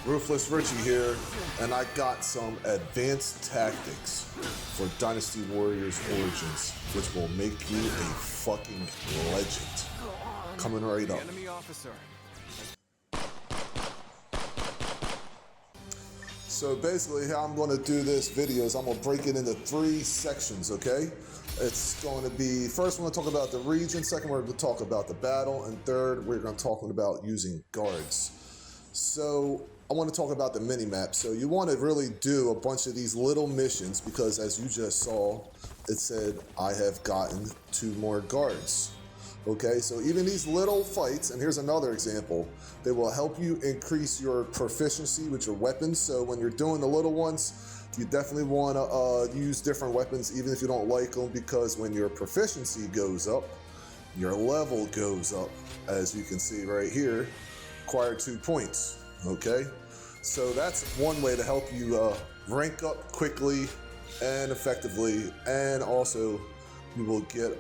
Ruthlessrichy here, and I got some advanced tactics for Dynasty Warriors Origins, which will make you a fucking legend. Coming right up. Enemy officer. So basically how I'm going to do this video is I'm going to break it into 3 sections, okay? It's going to be, first we're going to talk about the region, second we're going to talk about the battle, and third we're going to talk about using guards. So I want to talk about the mini-map. So you want to really do a bunch of these little missions because as you just saw, it said I have gotten 2 more guards. Okay, so even these little fights, and here's another example, they will help you increase your proficiency with your weapons. So when you're doing the little ones, you definitely want to use different weapons even if you don't like them, because when your proficiency goes up, your level goes up. As you can see right here, acquire 2 points, okay? So that's one way to help you rank up quickly and effectively, and also you will get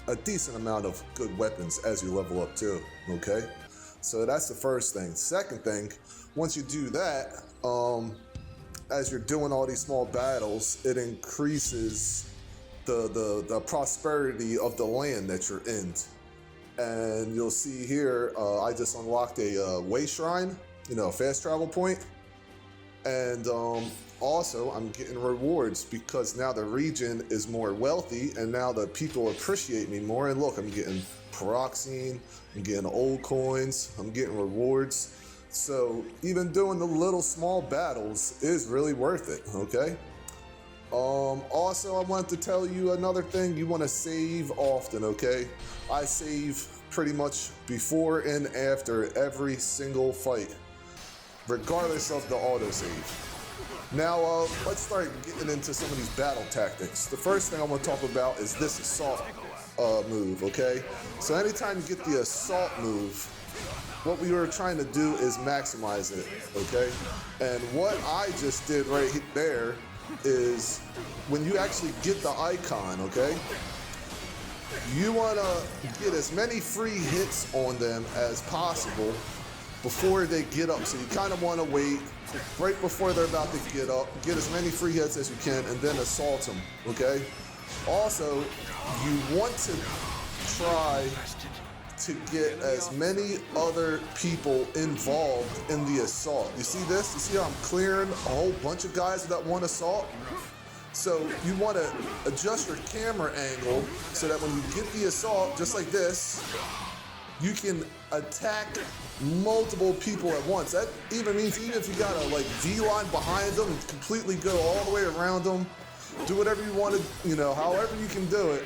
a decent amount of good weapons as you level up too, okay? So that's the first thing. Second thing, once you do that, as you're doing all these small battles, it increases the prosperity of the land that you're in. And you'll see here, I just unlocked a way shrine, you know, a fast travel point. And also I'm getting rewards because now the region is more wealthy and now the people appreciate me more. And look, I'm getting peroxine, I'm getting old coins, I'm getting rewards. So even doing the little small battles is really worth it, okay? Also, I wanted to tell you another thing. You want to save often, okay? I save pretty much before and after every single fight, regardless of the autosave. Now, let's start getting into some of these battle tactics. The first thing I want to talk about is this assault move, okay? So anytime you get the assault move, what we were trying to do is maximize it, okay? And what I just did right there is when you actually get the icon, okay? You want to get as many free hits on them as possible before they get up. So you kind of want to wait right before they're about to get up, get as many free hits as you can, and then assault them, okay? Also, you want to try to get as many other people involved in the assault. You see this? You see how I'm clearing a whole bunch of guys that want assault? So you want to adjust your camera angle so that when you get the assault, just like this, you can attack multiple people at once. That even means even if you got a like V-line behind them and completely go all the way around them, do whatever you want to, you know, however you can do it,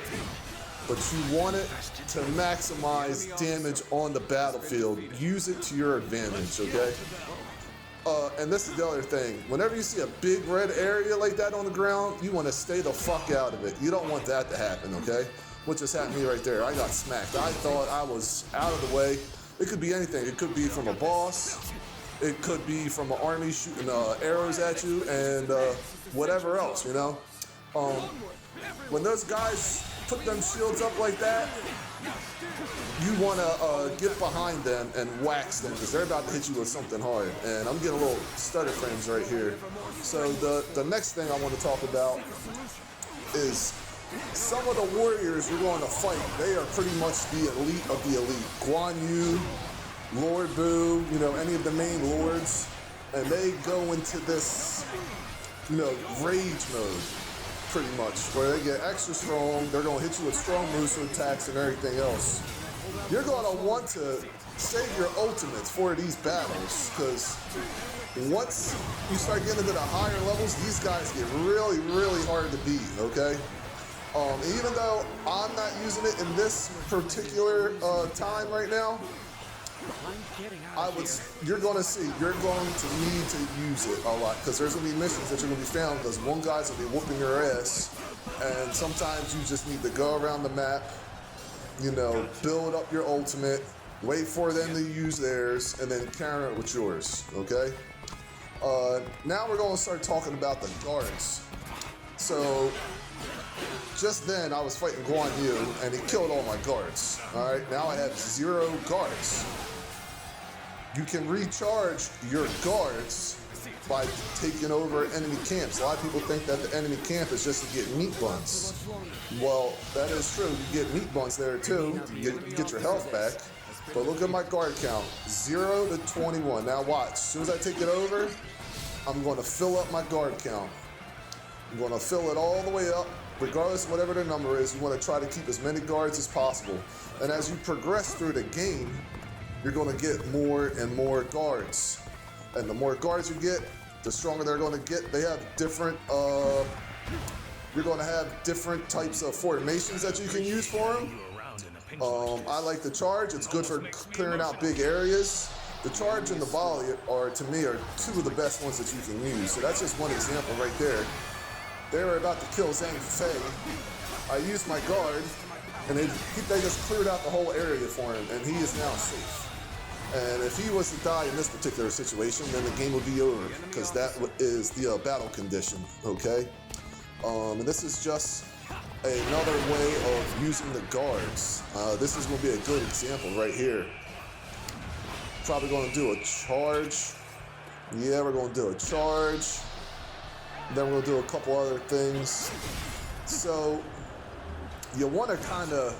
but you want it to maximize damage on the battlefield. Use it to your advantage, okay? And this is the other thing. Whenever you see a big red area like that on the ground, you want to stay the fuck out of it. You don't want that to happen, okay? What just happened to me right there? I got smacked. I thought I was out of the way. It could be anything. It could be from a boss. It could be from an army shooting arrows at you, and whatever else, you know? When those guys put them shields up like that, you want to get behind them and wax them because they're about to hit you with something hard. And I'm getting a little stutter frames right here. So the next thing I want to talk about is some of the warriors we're going to fight. They are pretty much the elite of the elite. Guan Yu, Lord Bu, you know, any of the main lords. And they go into this, you know, rage mode, pretty much, where they get extra strong. They're going to hit you with strong Musou attacks and everything else. You're going to want to save your ultimates for these battles, because once you start getting into the higher levels, these guys get really, really hard to beat, okay? Even though I'm not using it in this particular time right now, you're going to need to use it a lot, because there's going to be missions that you're going to be found because one guy's going to be whooping your ass, and sometimes you just need to go around the map, you know, build up your ultimate, wait for them to use theirs, and then counter it with yours, okay? Now we're going to start talking about the guards. So just then I was fighting Guan Yu and he killed all my guards. All right, now I have 0 guards. you can recharge your guards by taking over enemy camps. A lot of people think that the enemy camp is just to get meat buns. Well, that is true. You get meat buns there too. You get your health back. But look at my guard count, 0 to 21. Now watch, as soon as I take it over, I'm going to fill up my guard count. I'm going to fill it all the way up, regardless of whatever the number is. You want to try to keep as many guards as possible. And as you progress through the game, you're going to get more and more guards. And the more guards you get, the stronger they're going to get. They have different, you're going to have different types of formations that you can use for them. I like the charge. It's good for clearing out big areas. The charge and the volley are, to me, are two of the best ones that you can use. So that's just one example right there. They were about to kill Zhang Fei. I used my guard, and they just cleared out the whole area for him, and he is now safe. And if he was to die in this particular situation, then the game would be over, because that is the battle condition, okay? And this is just another way of using the guards. This is going to be a good example right here. Probably going to do a charge. Yeah, we're going to do a charge. Then we're going to do a couple other things. So you want to kind of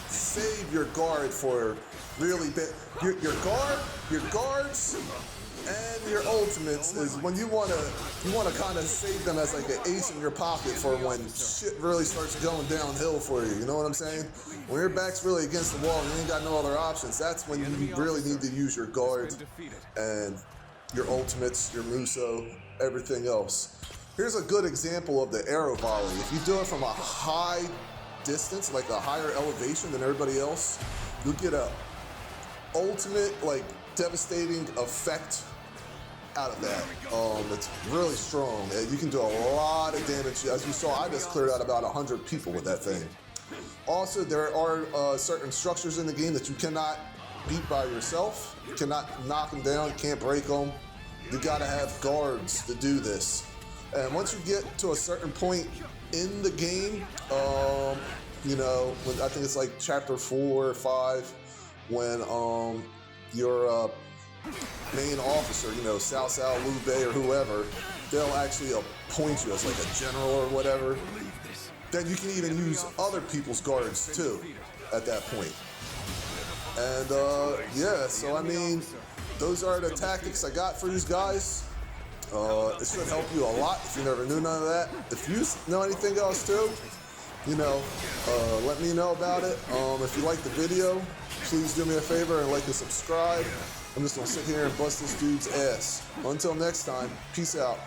save your guard for really big. Your guards, and your ultimates is when you want to kind of save them as like an ace in your pocket for when shit really starts going downhill for you. You know what I'm saying? When your back's really against the wall and you ain't got no other options, that's when you really need to use your guard and your ultimates, your Musou, everything else. Here's a good example of the arrow volley. If you do it from a high distance, like a higher elevation than everybody else, you'll get a ultimate, like, devastating effect out of that. It's really strong. You can do a lot of damage. As you saw, I just cleared out about 100 people with that thing. Also, there are certain structures in the game that you cannot beat by yourself. You cannot knock them down, you can't break them. You gotta have guards to do this. And once you get to a certain point in the game, you know, I think it's like chapter 4 or 5, when your main officer, you know, Cao Cao, Liu Bei, or whoever, they'll actually appoint you as like a general or whatever. Then you can even use other people's guards too at that point. And yeah, so I mean, those are the tactics I got for these guys. It should help you a lot if you never knew none of that. If you know anything else too, you know, let me know about it. If you like the video, please do me a favor and like and subscribe. I'm just gonna sit here and bust this dude's ass. Until next time, peace out.